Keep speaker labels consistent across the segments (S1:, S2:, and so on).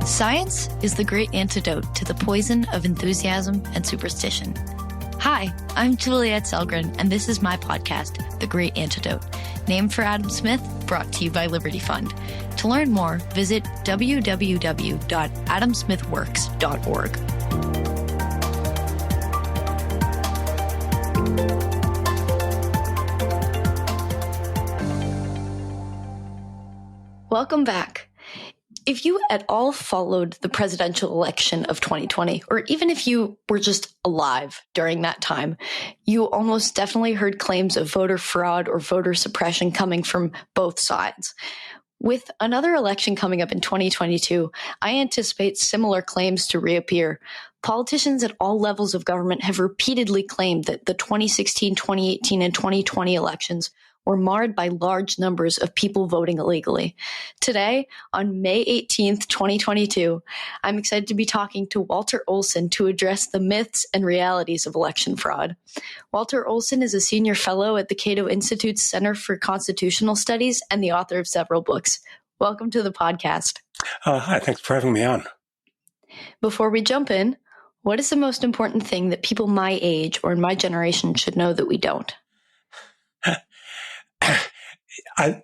S1: Science is the great antidote to the poison of enthusiasm and superstition. Hi, I'm Juliette Selgren, and this is my podcast, The Great Antidote, named for Adam Smith, brought to you by Liberty Fund. To learn more, visit www.adamsmithworks.org. Welcome back. If you at all followed the presidential election of 2020, or even if you were just alive during that time, you almost definitely heard claims of voter fraud or voter suppression coming from both sides. With another election coming up in 2022, I anticipate similar claims to reappear. Politicians at all levels of government have repeatedly claimed that the 2016, 2018, and 2020 elections were marred by large numbers of people voting illegally. Today, on May 18th, 2022, I'm excited to be talking to Walter Olson to address the myths and realities of election fraud. Walter Olson is a senior fellow at the Cato Institute's Center for Constitutional Studies and the author of several books. Welcome to the podcast.
S2: Hi, thanks for having me on.
S1: Before we jump in, what is the most important thing that people my age or in my generation should know that we don't?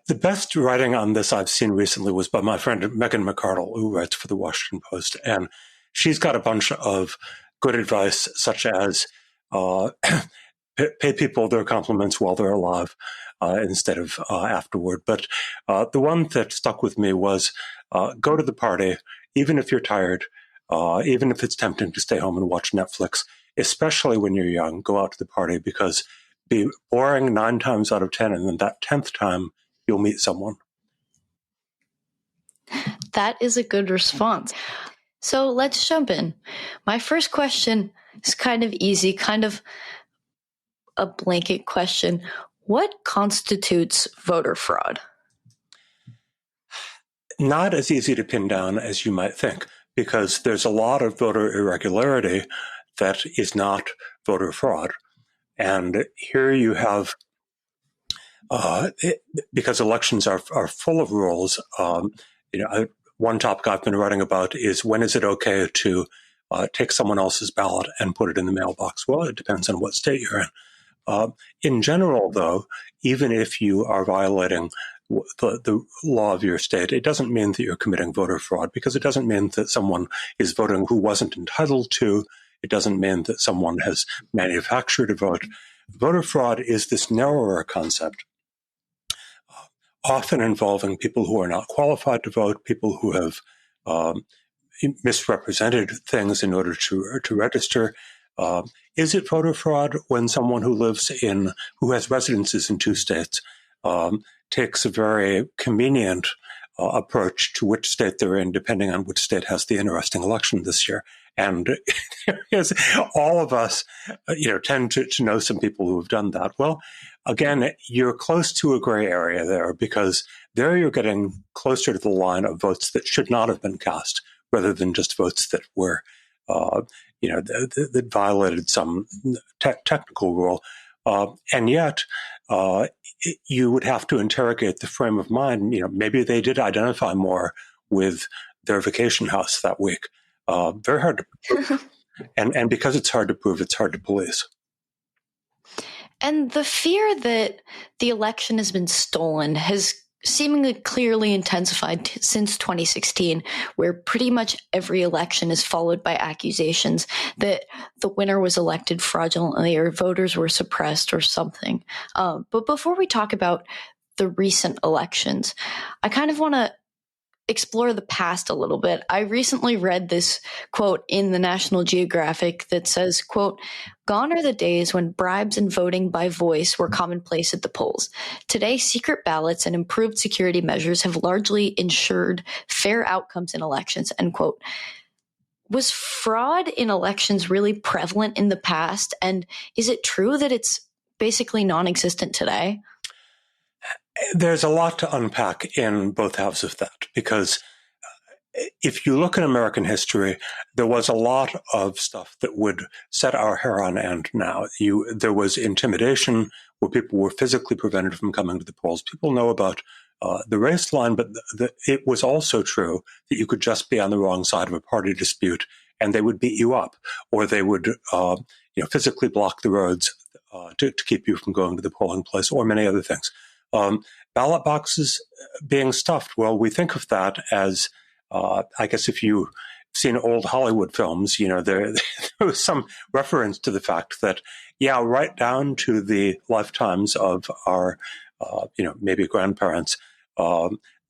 S2: The best writing on this I've seen recently was by my friend Megan McArdle, who writes for the Washington Post. And she's got a bunch of good advice, such as pay people their compliments while they're alive instead of afterward. But the one that stuck with me was go to the party, even if you're tired, even if it's tempting to stay home and watch Netflix, especially when you're young, go out to the party because be boring 9 times out of 10, and then that 10th time, you'll meet someone.
S1: That is a good response. So let's jump in. My first question is kind of easy, kind of a blanket question. What constitutes voter fraud?
S2: Not as easy to pin down as you might think, because there's a lot of voter irregularity that is not voter fraud. And here you have, because elections are full of rules, one topic I've been writing about is when is it okay to take someone else's ballot and put it in the mailbox? Well, it depends on what state you're in. In general, though, even if you are violating the law of your state, it doesn't mean that you're committing voter fraud, because it doesn't mean that someone is voting who wasn't entitled to. It doesn't mean that someone has manufactured a vote. Voter fraud is this narrower concept, often involving people who are not qualified to vote, people who have misrepresented things in order to register. Is it voter fraud when someone who has residences in 2 states takes a very convenient approach to which state they're in, depending on which state has the interesting election this year? And all of us, tend to know some people who have done that. Well, again, you're close to a gray area there, because there you're getting closer to the line of votes that should not have been cast, rather than just votes that were, that violated some technical rule. And yet, you would have to interrogate the frame of mind. Maybe they did identify more with their vacation house that week. Very hard to prove. And because it's hard to prove, it's hard to police.
S1: And the fear that the election has been stolen has seemingly clearly intensified since 2016, where pretty much every election is followed by accusations that the winner was elected fraudulently or voters were suppressed or something. But before we talk about the recent elections, I kind of want to explore the past a little bit. I recently read this quote in the National Geographic that says, quote, "Gone are the days when bribes and voting by voice were commonplace at the polls. Today, secret ballots and improved security measures have largely ensured fair outcomes in elections," end quote. Was fraud in elections really prevalent in the past? And is it true that it's basically non-existent today?
S2: There's a lot to unpack in both halves of that, because if you look at American history, there was a lot of stuff that would set our hair on end now. There was intimidation where people were physically prevented from coming to the polls. People know about the race line, but it was also true that you could just be on the wrong side of a party dispute and they would beat you up, or they would physically block the roads to keep you from going to the polling place, or many other things. Ballot boxes being stuffed, well, we think of that as, I guess if you've seen old Hollywood films, there was some reference to the fact that, right down to the lifetimes of our, maybe grandparents,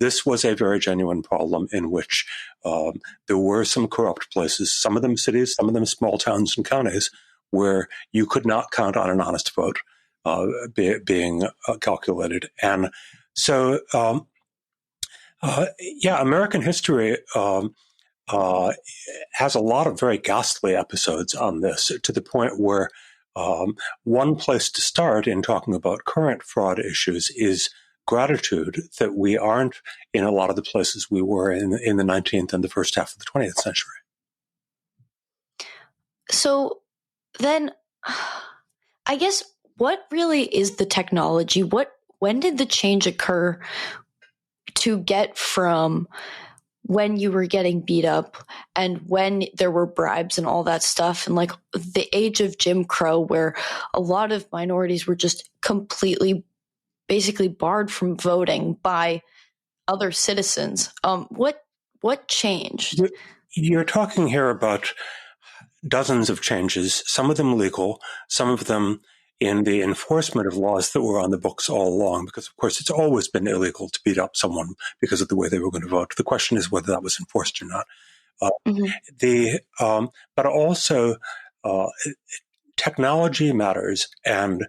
S2: this was a very genuine problem in which there were some corrupt places, some of them cities, some of them small towns and counties, where you could not count on an honest vote being calculated. And so, American history has a lot of very ghastly episodes on this, to the point where one place to start in talking about current fraud issues is gratitude that we aren't in a lot of the places we were in the 19th and the first half of the 20th century.
S1: So then, I guess, what really is the technology? When did the change occur to get from when you were getting beat up and when there were bribes and all that stuff, and like the age of Jim Crow, where a lot of minorities were just completely basically barred from voting by other citizens? What changed?
S2: You're talking here about dozens of changes, some of them legal, some of them in the enforcement of laws that were on the books all along, because, of course, it's always been illegal to beat up someone because of the way they were going to vote. The question is whether that was enforced or not. But also, technology matters, and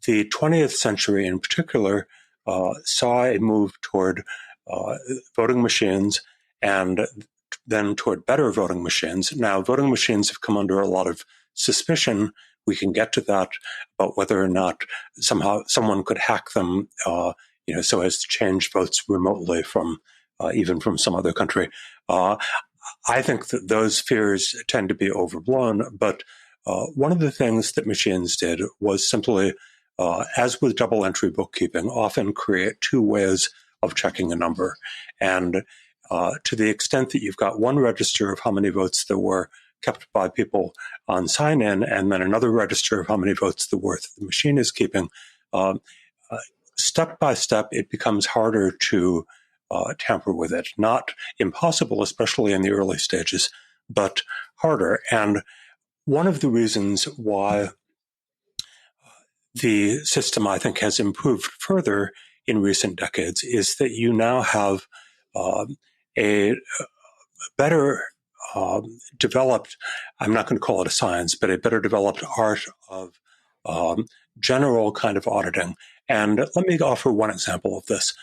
S2: the 20th century in particular saw a move toward voting machines and then toward better voting machines. Now, voting machines have come under a lot of suspicion. We can get to that about whether or not somehow someone could hack them, so as to change votes remotely from even from some other country. I think that those fears tend to be overblown. But one of the things that machines did was simply, as with double entry bookkeeping, often create two ways of checking a number. And to the extent that you've got one register of how many votes there were kept by people on sign-in, and then another register of how many votes there were that the machine is keeping, step by step, it becomes harder to tamper with it. Not impossible, especially in the early stages, but harder. And one of the reasons why the system, I think, has improved further in recent decades is that you now have a better developed, I'm not going to call it a science, but a better developed art of general kind of auditing. And let me offer one example of this.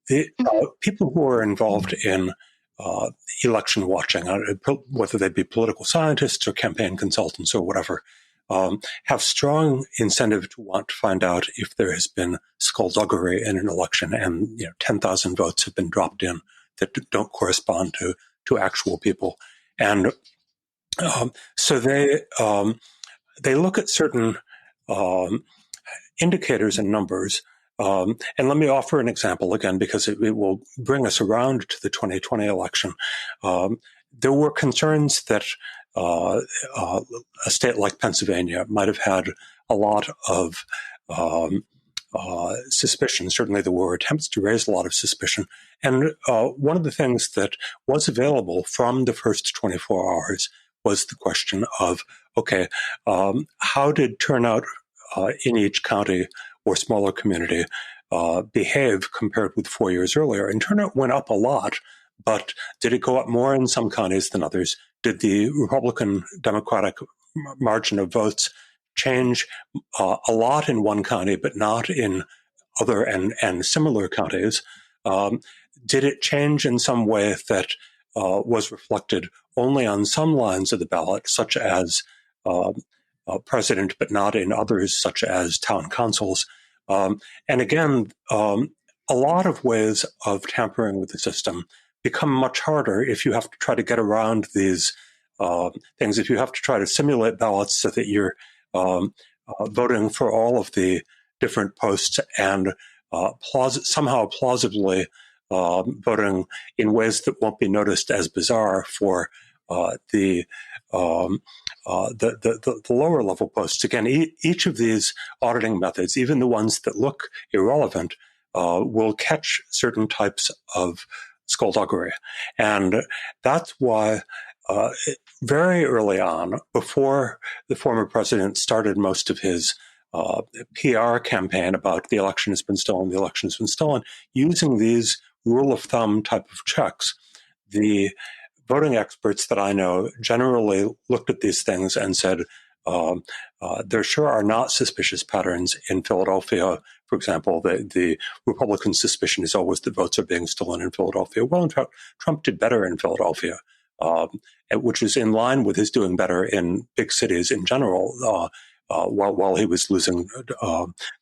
S2: The people who are involved in election watching, whether they be political scientists or campaign consultants or whatever, have strong incentive to want to find out if there has been skullduggery in an election, and 10,000 votes have been dropped in that don't correspond to actual people. And so they look at certain indicators and numbers. And let me offer an example again, because it will bring us around to the 2020 election. There were concerns that a state like Pennsylvania might have had a lot of suspicion. Certainly there were attempts to raise a lot of suspicion. And one of the things that was available from the first 24 hours was the question of, okay, how did turnout in each county or smaller community behave compared with 4 years earlier? And turnout went up a lot, but did it go up more in some counties than others? Did the Republican-Democratic margin of votes change a lot in one county, but not in other and similar counties? Did it change in some way that was reflected only on some lines of the ballot, such as president, but not in others, such as town councils? And again, a lot of ways of tampering with the system become much harder if you have to try to get around these things, if you have to try to simulate ballots so that you're voting for all of the different posts and somehow plausibly voting in ways that won't be noticed as bizarre for the lower level posts. Again, each of these auditing methods, even the ones that look irrelevant, will catch certain types of skullduggery. And that's why very early on, before the former president started most of his PR campaign about the election has been stolen, the election has been stolen, using these rule of thumb type of checks, the voting experts that I know generally looked at these things and said, there sure are not suspicious patterns in Philadelphia. For example, the Republican suspicion is always that votes are being stolen in Philadelphia. Well, in fact, Trump did better in Philadelphia, which is in line with his doing better in big cities in general, while he was losing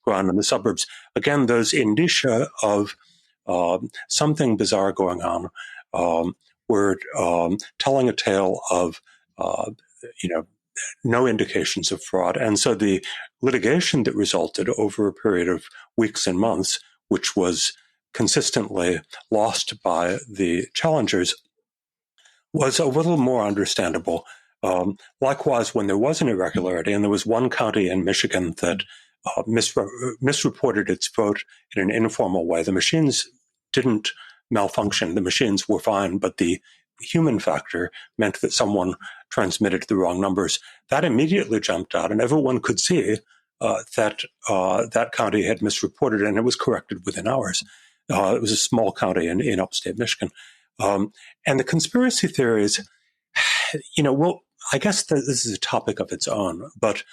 S2: ground in the suburbs. Again, those indicia of something bizarre going on were telling a tale of, no indications of fraud. And so the litigation that resulted over a period of weeks and months, which was consistently lost by the challengers, was a little more understandable. Likewise, when there was an irregularity, and there was one county in Michigan that misreported its vote in an informal way, the machines didn't malfunction. The machines were fine, but the human factor meant that someone transmitted the wrong numbers. That immediately jumped out, and everyone could see that that county had misreported, and it was corrected within hours. It was a small county in upstate Michigan. And the conspiracy theories, I guess this is a topic of its own, but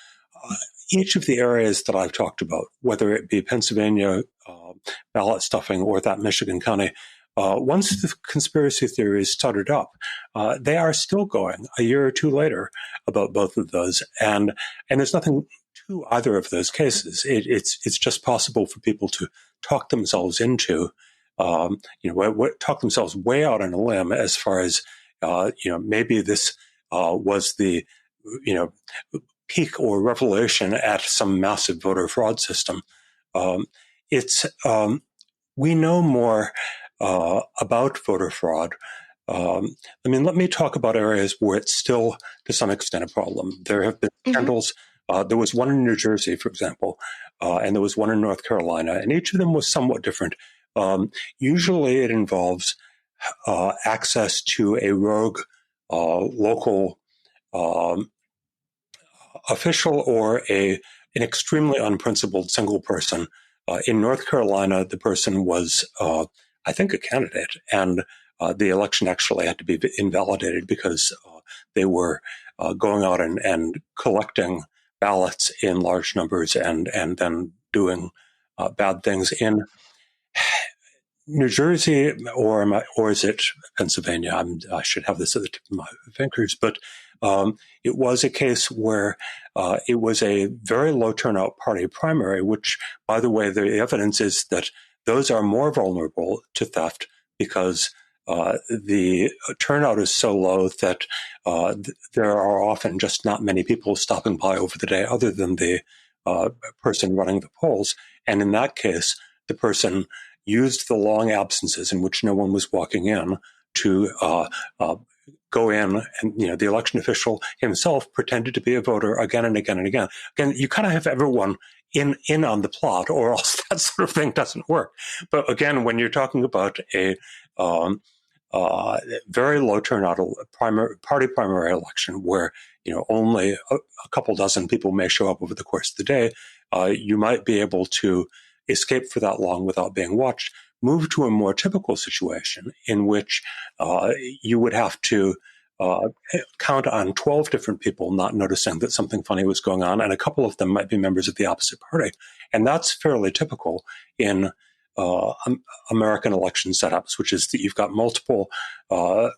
S2: each of the areas that I've talked about, whether it be Pennsylvania ballot stuffing or that Michigan county, once the conspiracy theories started up, they are still going a year or two later about both of those. And there's nothing to either of those cases. It's just possible for people to talk themselves into, talk themselves way out on a limb as far as, maybe this was the, peak or revelation at some massive voter fraud system. We know more about voter fraud. Let me talk about areas where it's still, to some extent, a problem. There have been scandals. There was one in New Jersey, for example, and there was one in North Carolina, and each of them was somewhat different. Usually it involves access to a rogue local official or an extremely unprincipled single person. In North Carolina, the person was, I think, a candidate, and the election actually had to be invalidated because they were going out and collecting ballots in large numbers and then doing bad things. In New Jersey, or is it Pennsylvania? I should have this at the tip of my fingers, but it was a case where it was a very low turnout party primary, which, by the way, the evidence is that those are more vulnerable to theft because the turnout is so low that there are often just not many people stopping by over the day other than the person running the polls. And in that case, the person used the long absences in which no one was walking in to go in, and the election official himself pretended to be a voter again and again and again. Again, you kind of have everyone in on the plot, or else that sort of thing doesn't work. But again, when you're talking about a very low turnout primary election, where only a couple dozen people may show up over the course of the day, you might be able to escape for that long without being watched. Move to a more typical situation in which you would have to count on 12 different people not noticing that something funny was going on, and a couple of them might be members of the opposite party. And that's fairly typical in American election setups, which is that you've got multiple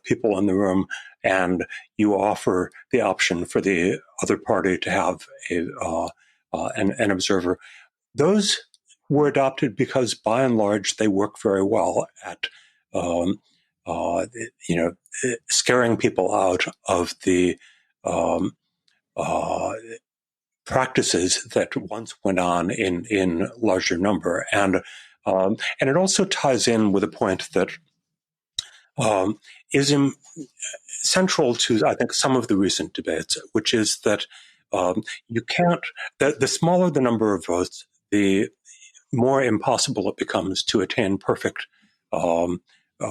S2: people in the room, and you offer the option for the other party to have an observer. Those were adopted because, by and large, they work very well at scaring people out of the practices that once went on in larger number. And And it also ties in with a point that is central to, I think, some of the recent debates, which is that you can't, the smaller the number of votes, the more impossible it becomes to attain perfect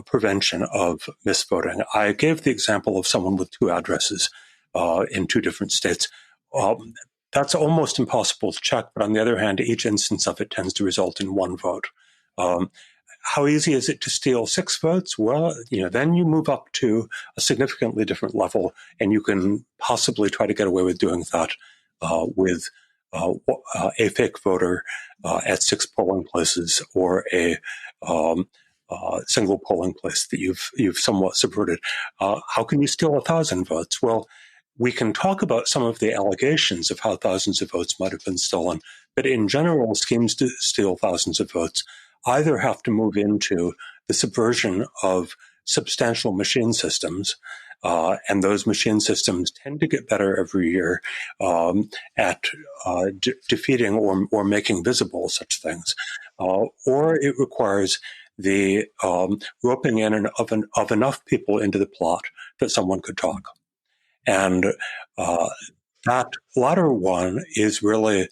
S2: prevention of misvoting. I gave the example of someone with two addresses in two different states. That's almost impossible to check, but on the other hand, each instance of it tends to result in one vote. How easy is it to steal 6 votes? Well, then you move up to a significantly different level, and you can possibly try to get away with doing that with a fake voter at 6 polling places, or a single polling place that you've somewhat subverted. How can you steal 1,000 votes? Well, we can talk about some of the allegations of how thousands of votes might have been stolen, but in general, schemes to steal thousands of votes either have to move into the subversion of substantial machine systems, and those machine systems tend to get better every year at defeating or making visible such things, or it requires the roping in of enough people into the plot that someone could talk. And that latter one is really,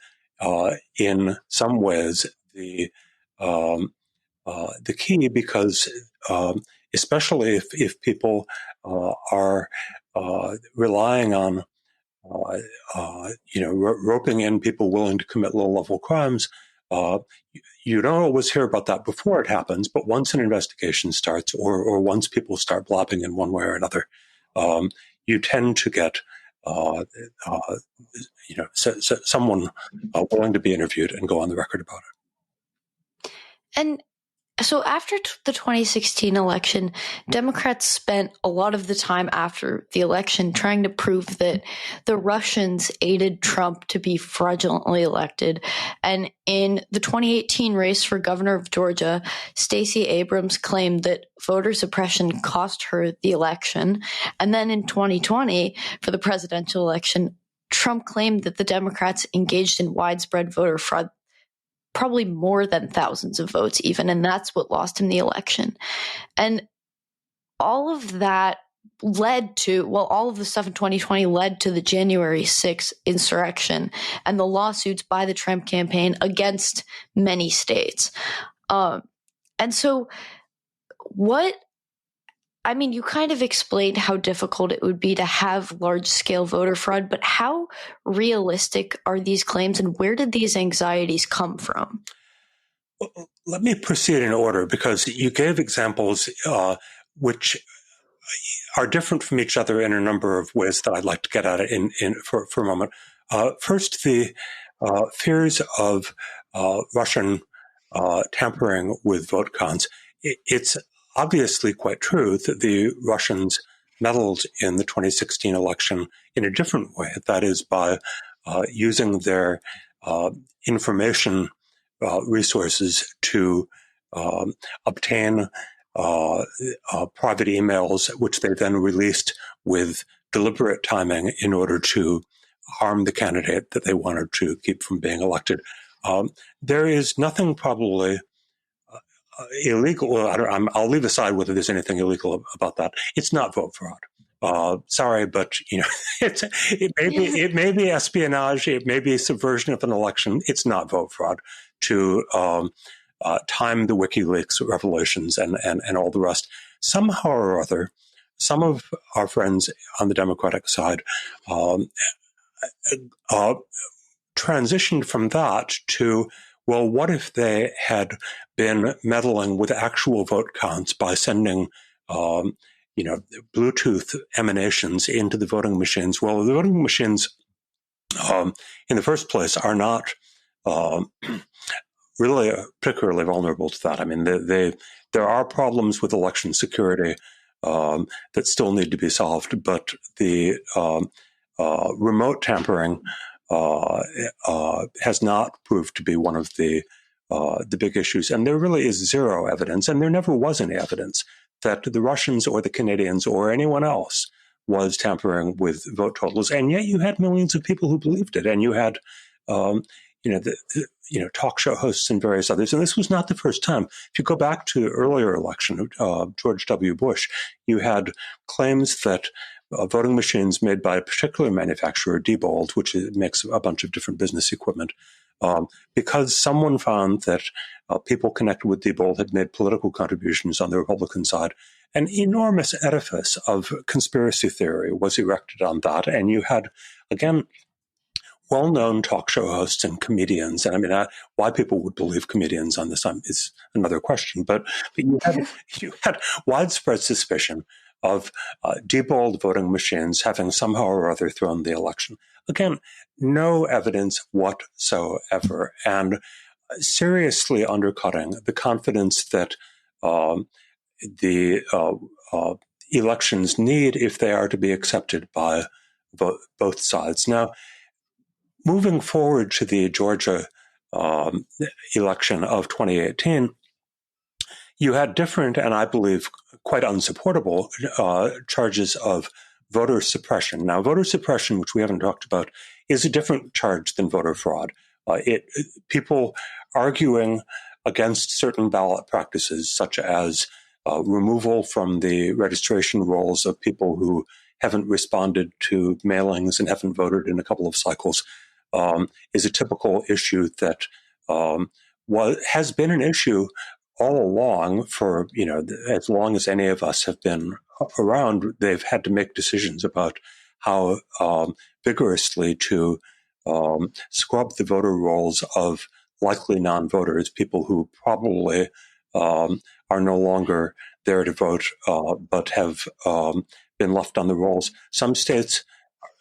S2: in some ways, the key, because especially if people are relying on roping in people willing to commit low-level crimes, you don't always hear about that before it happens, but once an investigation starts, or once people start blabbing in one way or another, you tend to get someone willing to be interviewed and go on the record about it.
S1: And so after the 2016 election, Democrats spent a lot of the time after the election trying to prove that the Russians aided Trump to be fraudulently elected. And in the 2018 race for governor of Georgia, Stacey Abrams claimed that voter suppression cost her the election. And then in 2020, for the presidential election, Trump claimed that the Democrats engaged in widespread voter fraud, probably more than thousands of votes even, and that's what lost him the election. And all of that led to, all of the stuff in 2020 led to the January 6th insurrection and the lawsuits by the Trump campaign against many states. And so you kind of explained how difficult it would be to have large-scale voter fraud, but how realistic are these claims, and where did these anxieties come from?
S2: Well, let me proceed in order, because you gave examples which are different from each other in a number of ways that I'd like to get at it for a moment. First, the fears of Russian tampering with vote counts. It's obviously quite true that the Russians meddled in the 2016 election in a different way, that is, by using their information resources to obtain private emails, which they then released with deliberate timing in order to harm the candidate that they wanted to keep from being elected. There is nothing probably illegal. I'll leave aside whether there's anything illegal about that. It's not vote fraud. Sorry, but it may be espionage. It may be subversion of an election. It's not vote fraud to time the WikiLeaks revelations and all the rest. Somehow or other, some of our friends on the Democratic side transitioned from that to, well, what if they had been meddling with actual vote counts by sending, Bluetooth emanations into the voting machines? Well, the voting machines, in the first place, are not really particularly vulnerable to that. I mean, there are problems with election security that still need to be solved, but the remote tampering has not proved to be one of the big issues. And there really is zero evidence, and there never was any evidence, that the Russians or the Canadians or anyone else was tampering with vote totals. And yet you had millions of people who believed it. And you had, talk show hosts and various others. And this was not the first time. If you go back to the earlier election of George W. Bush, you had claims that voting machines made by a particular manufacturer, Diebold, which makes a bunch of different business equipment, because someone found that people connected with Diebold had made political contributions on the Republican side, an enormous edifice of conspiracy theory was erected on that. And you had, again, well-known talk show hosts and comedians. And I mean, why people would believe comedians on this is another question. But you had widespread suspicion of Diebold voting machines having somehow or other thrown the election. Again, no evidence whatsoever, and seriously undercutting the confidence that the elections need if they are to be accepted by both sides. Now, moving forward to the Georgia election of 2018, you had different, and I believe quite unsupportable, charges of voter suppression. Now, voter suppression, which we haven't talked about, is a different charge than voter fraud. People arguing against certain ballot practices, such as removal from the registration rolls of people who haven't responded to mailings and haven't voted in a couple of cycles, is a typical issue that has been an issue all along for, as long as any of us have been around. They've had to make decisions about how vigorously to scrub the voter rolls of likely non-voters, people who probably are no longer there to vote, but have been left on the rolls. Some states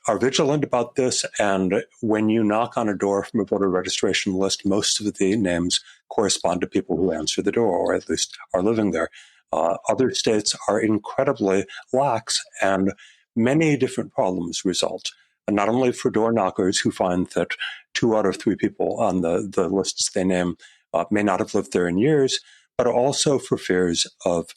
S2: are vigilant about this, and when you knock on a door from a voter registration list, most of the names correspond to people who answer the door, or at least are living there. Other states are incredibly lax, and many different problems result. And not only for door knockers who find that 2 out of 3 people on the lists they name may not have lived there in years, but also for fears of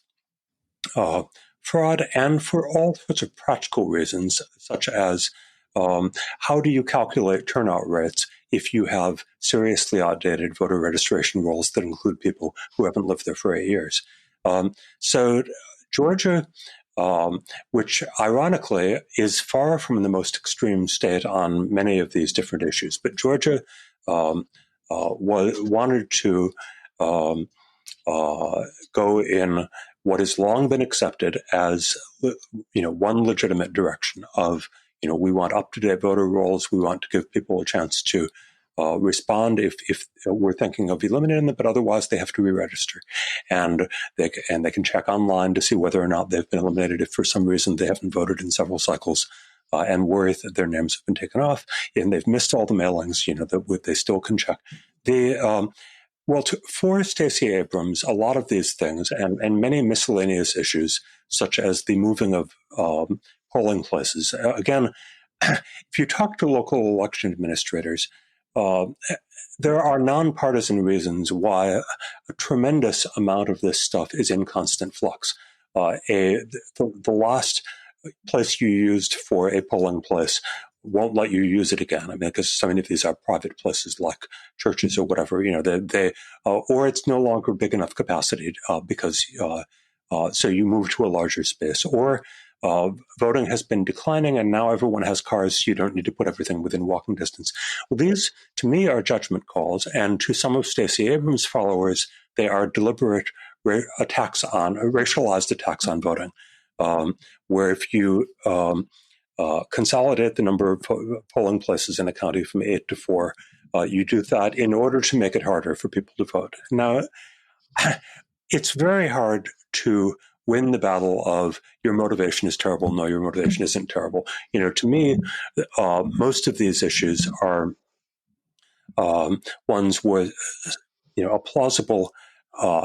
S2: fraud, and for all sorts of practical reasons, such as how do you calculate turnout rates if you have seriously outdated voter registration rolls that include people who haven't lived there for 8 years? So Georgia, which ironically is far from the most extreme state on many of these different issues, but Georgia wanted to go in what has long been accepted as, one legitimate direction of, we want up-to-date voter rolls. We want to give people a chance to respond if we're thinking of eliminating them, but otherwise they have to re-register, and they can check online to see whether or not they've been eliminated if for some reason they haven't voted in several cycles and worry that their names have been taken off and they've missed all the mailings. That they still can check. For Stacey Abrams, a lot of these things and many miscellaneous issues, such as the moving of polling places. Again, if you talk to local election administrators, there are nonpartisan reasons why a tremendous amount of this stuff is in constant flux. The last place you used for a polling place won't let you use it again. I mean, because so many of these are private places like churches or whatever, or it's no longer big enough capacity because so you move to a larger space, or voting has been declining and now everyone has cars, so you don't need to put everything within walking distance. Well, these, to me, are judgment calls, and to some of Stacey Abrams' followers, they are deliberate racialized attacks on voting, where if you consolidate the number of polling places in a county from 8 to 4, you do that in order to make it harder for people to vote. Now, it's very hard to win the battle of your motivation is terrible. No, your motivation isn't terrible. To me, most of these issues are ones where, a plausible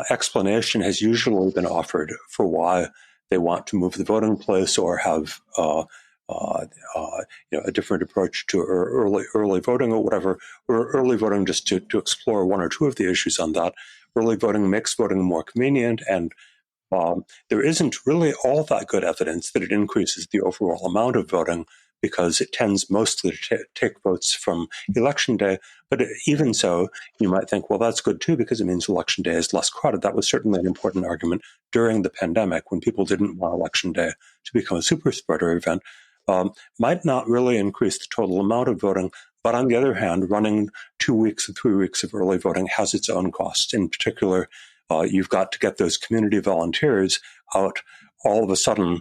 S2: explanation has usually been offered for why they want to move the voting place or have a different approach to early voting or whatever, or early voting just to explore 1 or 2 of the issues on that. Early voting makes voting more convenient, and there isn't really all that good evidence that it increases the overall amount of voting, because it tends mostly to take votes from Election Day. But even so, you might think, well, that's good too, because it means Election Day is less crowded. That was certainly an important argument during the pandemic when people didn't want Election Day to become a super spreader event. Might not really increase the total amount of voting. But on the other hand, running 2 weeks or 3 weeks of early voting has its own costs. In particular, you've got to get those community volunteers out all of a sudden,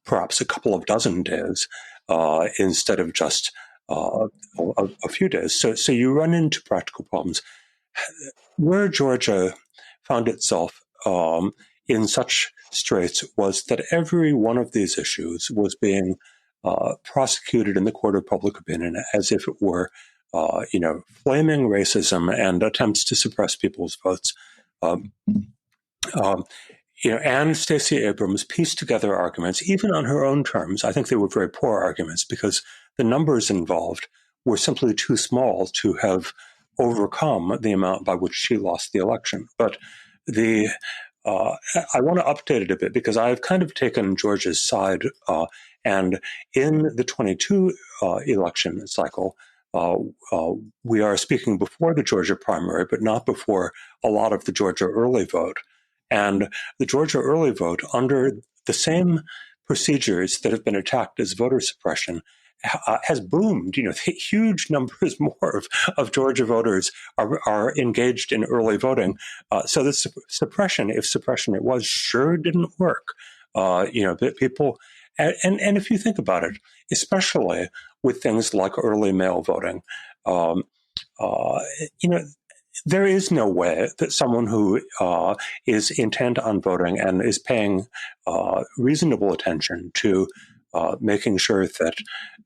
S2: perhaps a couple of dozen days instead of just a few days. So you run into practical problems. Where Georgia found itself in such straits was that every one of these issues was being prosecuted in the court of public opinion as if it were, flaming racism and attempts to suppress people's votes. And Stacey Abrams pieced together arguments, even on her own terms. I think they were very poor arguments because the numbers involved were simply too small to have overcome the amount by which she lost the election. But I want to update it a bit because I've kind of taken Georgia's side. And in the 22 election cycle, we are speaking before the Georgia primary, but not before a lot of the Georgia early vote. And the Georgia early vote, under the same procedures that have been attacked as voter suppression, has boomed. Huge numbers more of Georgia voters are engaged in early voting. So the suppression, if suppression it was, sure didn't work. People, and if you think about it, especially with things like early mail voting, there is no way that someone who is intent on voting and is paying reasonable attention to making sure that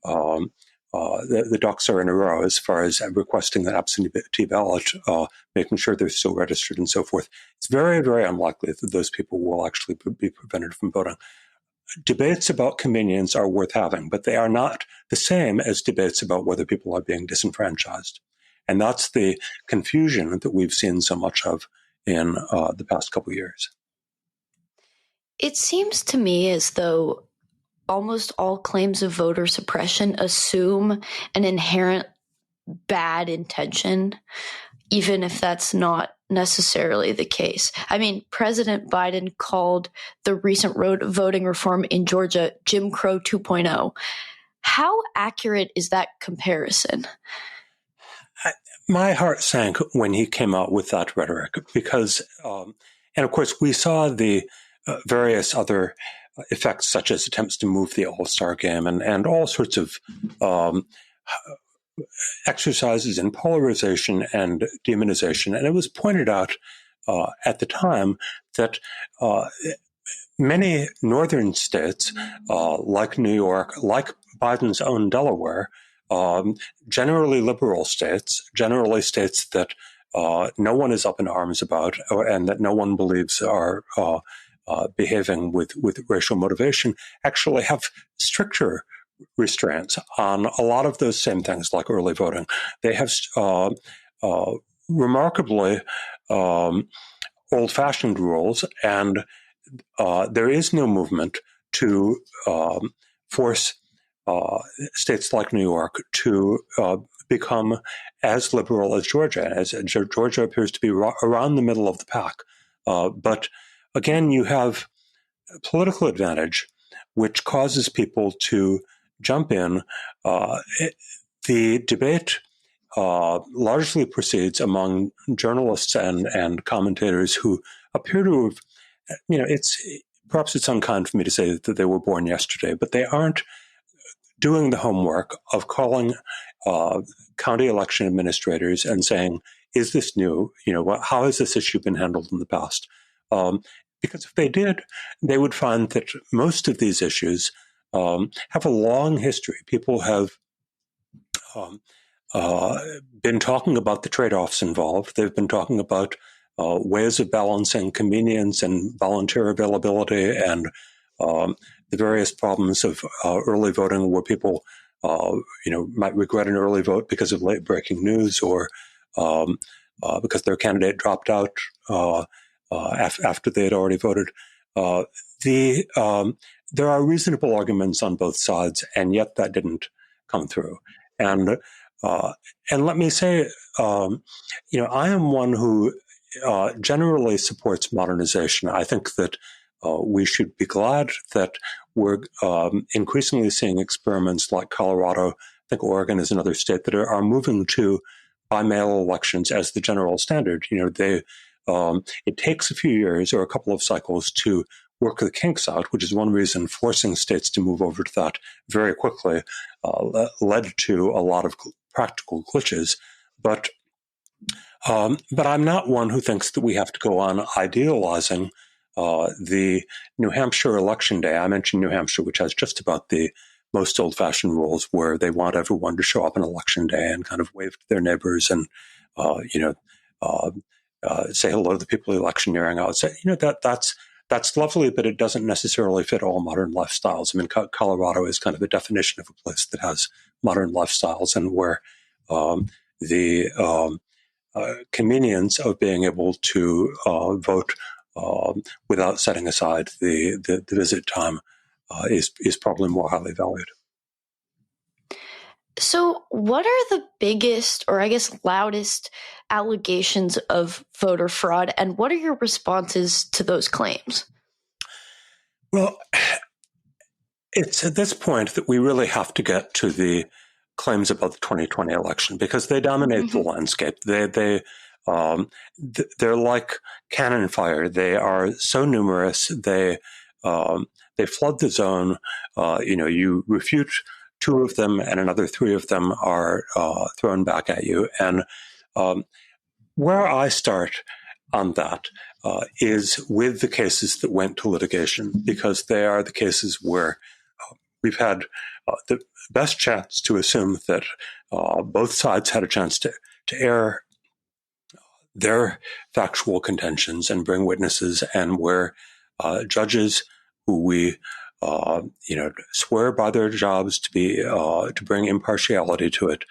S2: the ducks are in a row as far as requesting the absentee ballot, making sure they're still registered and so forth. It's very, very unlikely that those people will actually be prevented from voting. Debates about convenience are worth having, but they are not the same as debates about whether people are being disenfranchised. And that's the confusion that we've seen so much of in the past couple of years.
S1: It seems to me as though almost all claims of voter suppression assume an inherent bad intention, even if that's not necessarily the case. I mean, President Biden called the recent voting reform in Georgia Jim Crow 2.0. How accurate is that comparison?
S2: My heart sank when he came out with that rhetoric because, and of course, we saw the various other effects, such as attempts to move the All-Star game and all sorts of exercises in polarization and demonization. And it was pointed out at the time that many northern states, like New York, like Biden's own Delaware, generally liberal states, generally states that no one is up in arms about and that no one believes are behaving with racial motivation, actually have stricter restraints on a lot of those same things like early voting. They have remarkably old-fashioned rules, and there is no movement to force states like New York to become as liberal as Georgia, as Georgia appears to be around the middle of the pack. But again, you have political advantage, which causes people to jump in. The debate largely proceeds among journalists and commentators who appear to have, perhaps it's unkind for me to say that they were born yesterday, but they aren't doing the homework of calling county election administrators and saying, is this new? How has this issue been handled in the past? Because if they did, they would find that most of these issues have a long history. People have been talking about the trade-offs involved. They've been talking about ways of balancing convenience and volunteer availability and the various problems of early voting where people, might regret an early vote because of late breaking news or because their candidate dropped out after they had already voted. there are reasonable arguments on both sides, and yet that didn't come through. And let me say, I am one who generally supports modernization. I think that we should be glad that we're increasingly seeing experiments like Colorado. I think Oregon is another state that are moving to by-mail elections as the general standard. It takes a few years or a couple of cycles to work the kinks out, which is one reason forcing states to move over to that very quickly led to a lot of practical glitches. But I'm not one who thinks that we have to go on idealizing the New Hampshire election day. I mentioned New Hampshire, which has just about the most old-fashioned rules where they want everyone to show up on election day and kind of wave to their neighbors and, say hello to the people electioneering outside. That's lovely, but it doesn't necessarily fit all modern lifestyles. I mean, Colorado is kind of a definition of a place that has modern lifestyles and where the convenience of being able to vote without setting aside the visit time is probably more highly valued.
S1: So what are the biggest, or I guess loudest, allegations of voter fraud, and what are your responses to those claims?
S2: Well, it's at this point that we really have to get to the claims about the 2020 election because they dominate the landscape. They're like cannon fire. They are so numerous. They flood the zone. You refute two of them, and another three of them are thrown back at you. And where I start on that is with the cases that went to litigation, because they are the cases where we've had the best chance to assume that both sides had a chance to air their factual contentions and bring witnesses, and where judges who we swear by their jobs to bring impartiality to it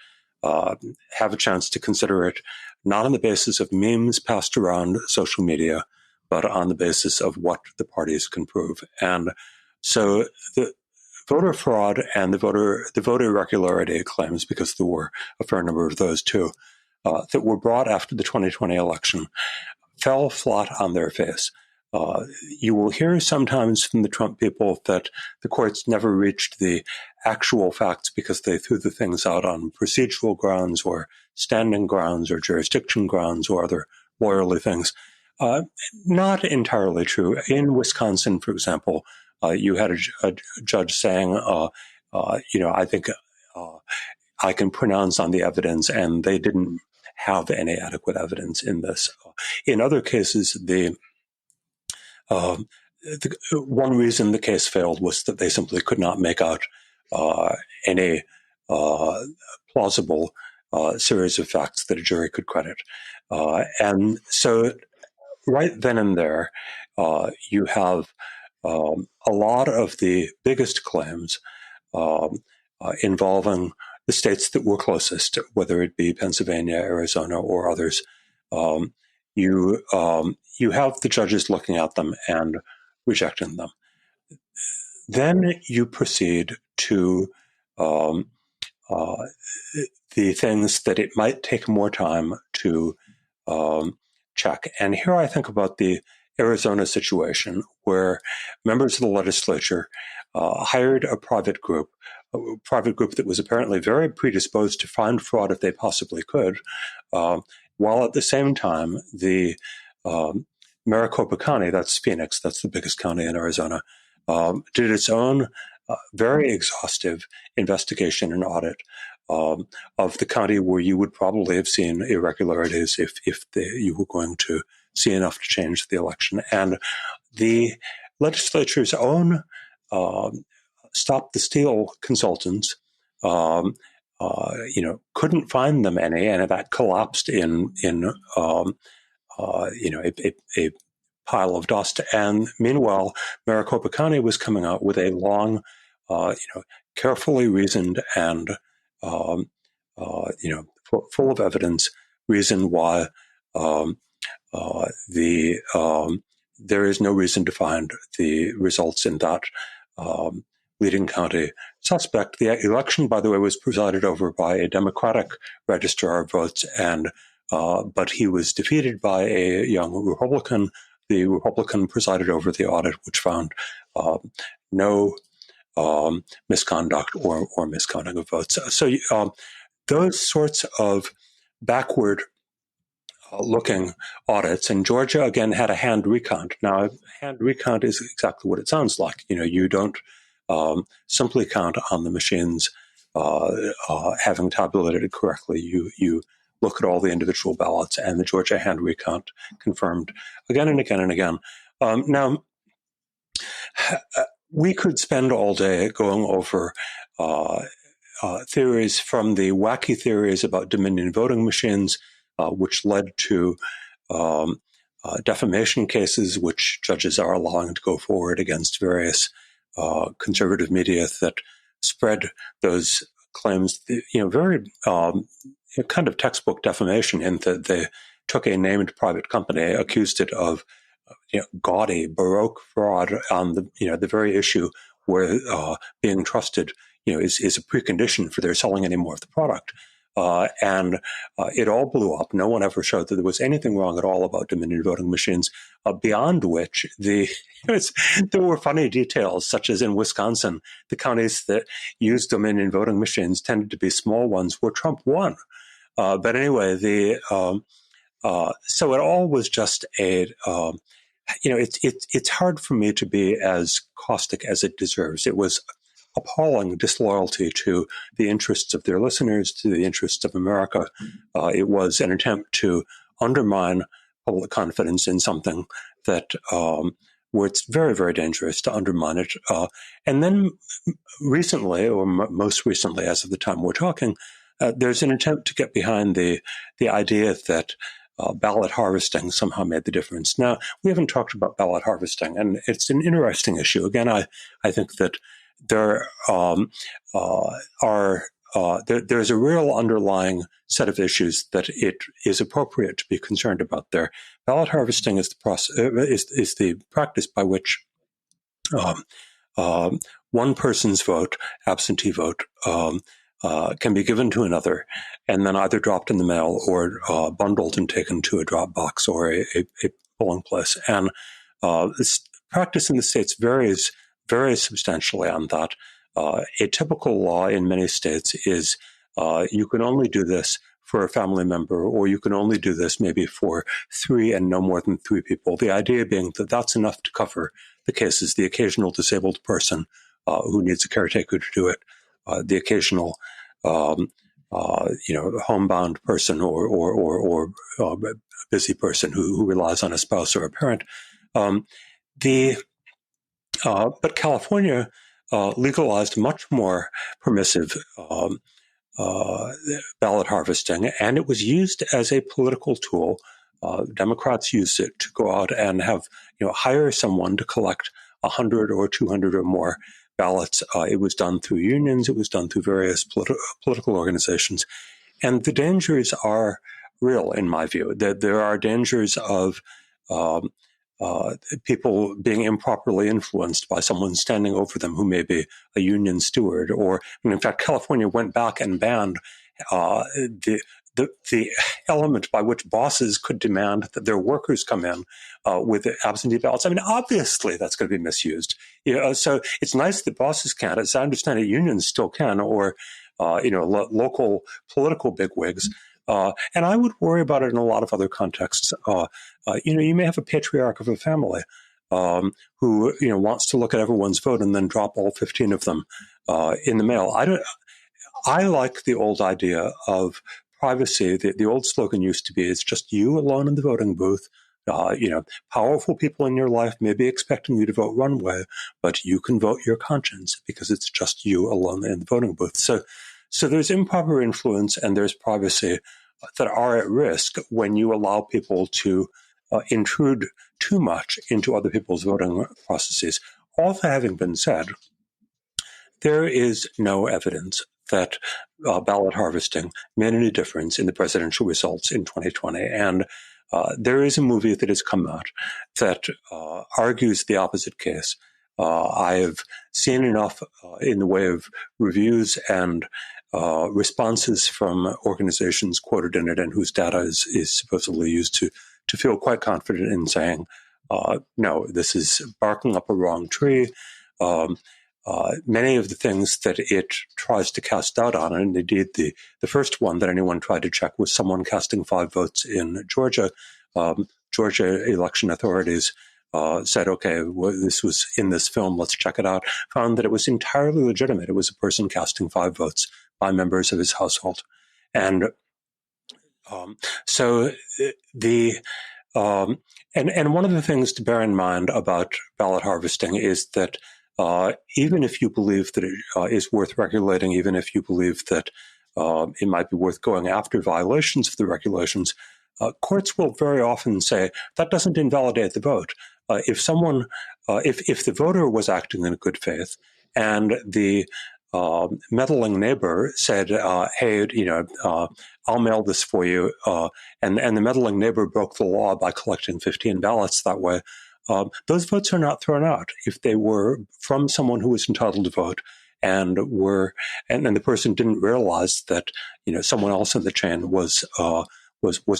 S2: have a chance to consider it not on the basis of memes passed around social media, but on the basis of what the parties can prove. And so the voter fraud and the voter irregularity claims, because there were a fair number of those too, that were brought after the 2020 election, fell flat on their face. You will hear sometimes from the Trump people that the courts never reached the actual facts because they threw the things out on procedural grounds or standing grounds or jurisdiction grounds or other lawyerly things. Not entirely true. In Wisconsin, for example, you had a judge saying, I think I can pronounce on the evidence, and they didn't have any adequate evidence in this. In other cases, the one reason the case failed was that they simply could not make out any plausible series of facts that a jury could credit. And so right then and there, you have a lot of the biggest claims involving the states that were closest, whether it be Pennsylvania, Arizona, or others. You have the judges looking at them and rejecting them. Then you proceed to the things that it might take more time to check. And here I think about the Arizona situation, where members of the legislature hired a private group that was apparently very predisposed to find fraud if they possibly could, while at the same time the Maricopa County, that's Phoenix, that's the biggest county in Arizona, did its own very exhaustive investigation and audit of the county where you would probably have seen irregularities if you were going to see enough to change the election. And the legislature's own Stop the Steal consultants, couldn't find them any, and that collapsed in a pile of dust. And meanwhile, Maricopa County was coming out with a long, carefully reasoned and full of evidence reason why there is no reason to find the results in that leading county suspect. The election, by the way, was presided over by a Democratic registrar of votes, but he was defeated by a young Republican. The Republican presided over the audit, which found no misconduct or miscounting of votes. So those sorts of backward looking audits, and Georgia again had a hand recount. Now, a hand recount is exactly what it sounds like. You don't simply count on the machines having tabulated it correctly. You look at all the individual ballots, and the Georgia hand recount confirmed again and again and again. Now, we could spend all day going over theories, from the wacky theories about Dominion voting machines, which led to defamation cases, which judges are allowing to go forward against various conservative media that spread those claims, very kind of textbook defamation, in that they took a named private company, accused it of gaudy Baroque fraud on the very issue where being trusted is a precondition for their selling any more of the product. And it all blew up. No one ever showed that there was anything wrong at all about Dominion voting machines, beyond which there were funny details, such as in Wisconsin, the counties that used Dominion voting machines tended to be small ones where Trump won. But anyway, so it all was just it's hard for me to be as caustic as it deserves. It was appalling disloyalty to the interests of their listeners, to the interests of America. It was an attempt to undermine public confidence in something that where it's very, very dangerous to undermine it. And then recently, or most recently, as of the time we're talking, there's an attempt to get behind the idea that ballot harvesting somehow made the difference. Now, we haven't talked about ballot harvesting, and it's an interesting issue. Again, I think that there there's a real underlying set of issues that it is appropriate to be concerned about there. Ballot harvesting is the practice by which one person's vote, absentee vote, can be given to another, and then either dropped in the mail or bundled and taken to a drop box or a polling place. And this practice in the states varies very substantially on that. A typical law in many states is you can only do this for a family member, or you can only do this maybe for 3 and no more than 3 people. The idea being that that's enough to cover the cases, the occasional disabled person who needs a caretaker to do it, the occasional homebound person or busy person who relies on a spouse or a parent. But California legalized much more permissive ballot harvesting, and it was used as a political tool. Democrats used it to go out and hire someone to collect 100 or 200 or more ballots. It was done through unions. It was done through various political organizations. And the dangers are real, in my view. There are dangers of people being improperly influenced by someone standing over them who may be a union steward. In fact, California went back and banned the element by which bosses could demand that their workers come in with absentee ballots. I mean, obviously that's going to be misused. So it's nice that bosses can't. As I understand it, unions still can, or local political bigwigs. And I would worry about it in a lot of other contexts. You may have a patriarch of a family who wants to look at everyone's vote and then drop all 15 of them in the mail. I like the old idea of privacy. The old slogan used to be, "It's just you alone in the voting booth." Powerful people in your life may be expecting you to vote one way, but you can vote your conscience because it's just you alone in the voting booth. So there's improper influence and there's privacy that are at risk when you allow people to intrude too much into other people's voting processes. All that having been said, there is no evidence that ballot harvesting made any difference in the presidential results in 2020. And there is a movie that has come out that argues the opposite case. I have seen enough in the way of reviews and responses from organizations quoted in it and whose data is supposedly used to feel quite confident in saying, no, this is barking up a wrong tree. Many of the things that it tries to cast doubt on, and indeed the first one that anyone tried to check was someone casting 5 votes in Georgia. Georgia election authorities said, okay, well, this was in this film, let's check it out, found that it was entirely legitimate. It was a person casting 5 votes by members of his household. And so the and one of the things to bear in mind about ballot harvesting is that even if you believe that it is worth regulating, even if you believe that it might be worth going after violations of the regulations, courts will very often say that doesn't invalidate the vote. If someone, if the voter was acting in good faith and the meddling neighbor said, hey, I'll mail this for you, and the meddling neighbor broke the law by collecting 15 ballots that way, those votes are not thrown out if they were from someone who was entitled to vote and the person didn't realize that someone else in the chain was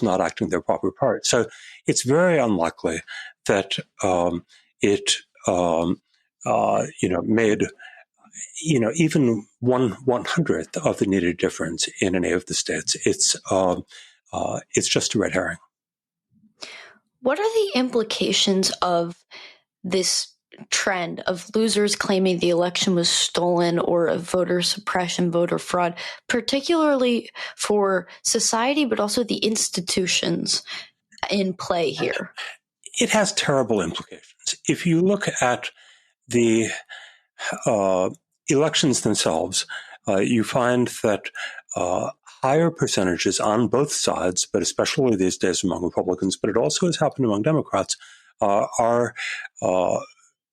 S2: not acting their proper part. So it's very unlikely that it made even 1/100th of the needed difference in any of the states. It's just a red herring.
S1: What are the implications of this trend of losers claiming the election was stolen or of voter suppression, voter fraud, particularly for society, but also the institutions in play here?
S2: It has terrible implications. If you look at the elections themselves, you find that higher percentages on both sides, but especially these days among Republicans, but it also has happened among Democrats, are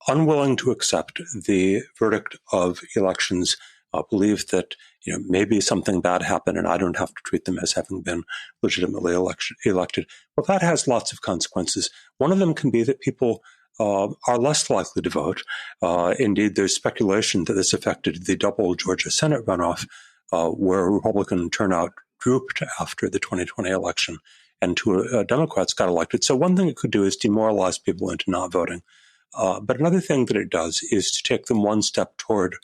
S2: unwilling to accept the verdict of elections, believe that maybe something bad happened and I don't have to treat them as having been legitimately elected. Well, that has lots of consequences. One of them can be that people are less likely to vote. Indeed, there's speculation that this affected the double Georgia Senate runoff, where Republican turnout drooped after the 2020 election and two Democrats got elected. So one thing it could do is demoralize people into not voting. But another thing that it does is to take them one step toward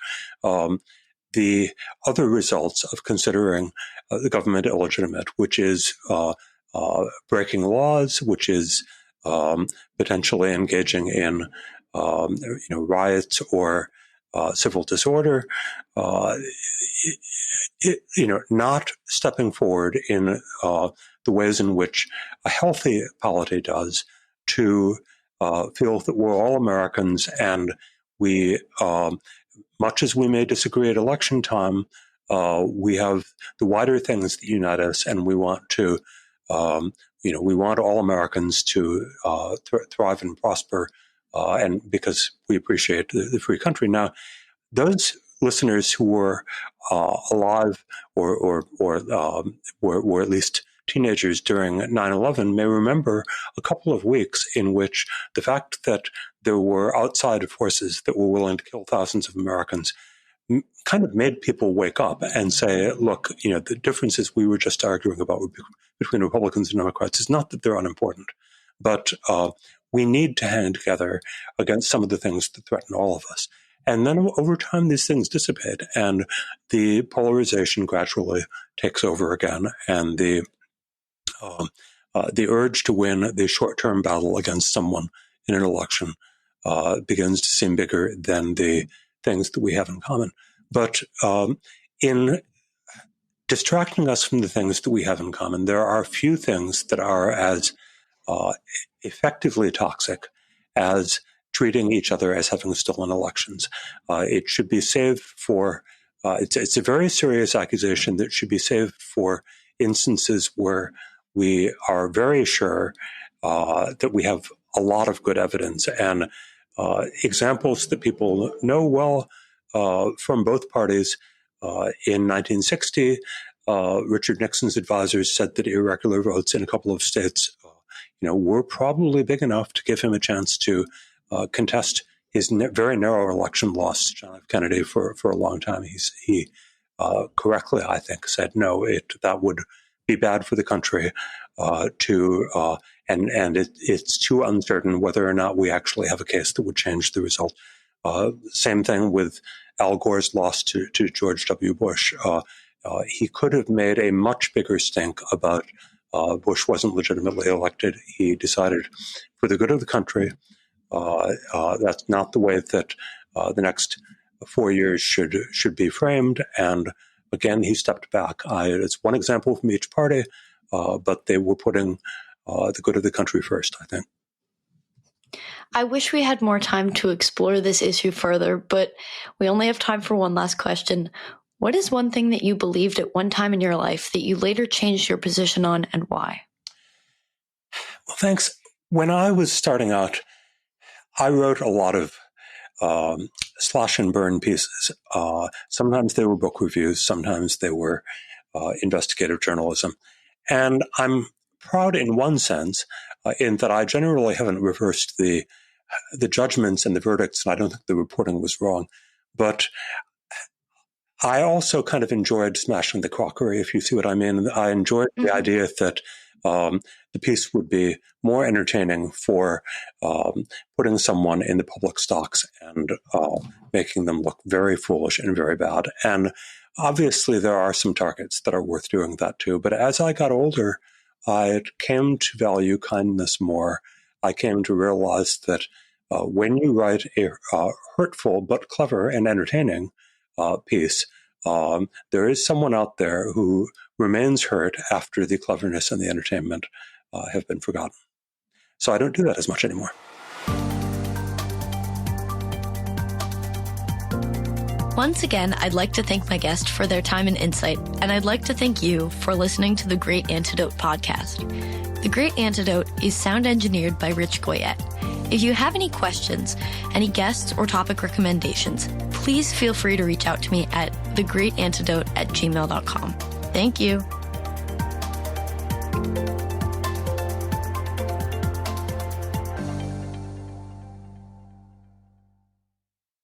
S2: the other results of considering the government illegitimate, which is breaking laws, which is potentially engaging in riots or civil disorder, not stepping forward in the ways in which a healthy polity does to feel that we're all Americans and we, much as we may disagree at election time, we have the wider things that unite us, and we want to, we want all Americans to thrive and prosper, and because we appreciate the free country. Now, those listeners who were alive or were at least teenagers during 9/11 may remember a couple of weeks in which the fact that there were outside forces that were willing to kill thousands of Americans kind of made people wake up and say, look, the differences we were just arguing about between Republicans and Democrats is not that they're unimportant, but we need to hang together against some of the things that threaten all of us. And then over time, these things dissipate and the polarization gradually takes over again. And the urge to win the short-term battle against someone in an election begins to seem bigger than the things that we have in common. But in distracting us from the things that we have in common, there are few things that are as effectively toxic as treating each other as having stolen elections. It should be saved for, it's a very serious accusation that should be saved for instances where we are very sure that we have a lot of good evidence and examples that people know well from both parties. In 1960, Richard Nixon's advisors said that irregular votes in a couple of states, were probably big enough to give him a chance to contest his very narrow election loss to John F. Kennedy for a long time. He correctly, I think, said no. That would be bad for the country. It's too uncertain whether or not we actually have a case that would change the result. Same thing with Al Gore's loss to George W. Bush. He could have made a much bigger stink about Bush wasn't legitimately elected. He decided, for the good of the country, that's not the way that the next 4 years should be framed. And again, he stepped back. It's one example from each party, but they were putting the good of the country first, I think.
S1: I wish we had more time to explore this issue further, but we only have time for one last question. What is one thing that you believed at one time in your life that you later changed your position on, and why?
S2: Well, thanks. When I was starting out, I wrote a lot of slash and burn pieces. Sometimes they were book reviews, sometimes they were investigative journalism. And I'm proud in one sense, in that I generally haven't reversed the judgments and the verdicts, and I don't think the reporting was wrong. But I also kind of enjoyed smashing the crockery, if you see what I mean. I enjoyed the idea that the piece would be more entertaining for putting someone in the public stocks and making them look very foolish and very bad. And obviously there are some targets that are worth doing that too. But as I got older, I came to value kindness more. I came to realize that when you write a hurtful but clever and entertaining piece, there is someone out there who remains hurt after the cleverness and the entertainment have been forgotten. So I don't do that as much anymore.
S1: Once again, I'd like to thank my guest for their time and insight, and I'd like to thank you for listening to the Great Antidote podcast. The Great Antidote is sound engineered by Rich Goyette. If you have any questions, any guests or topic recommendations, please feel free to reach out to me at thegreatantidote@gmail.com. Thank you.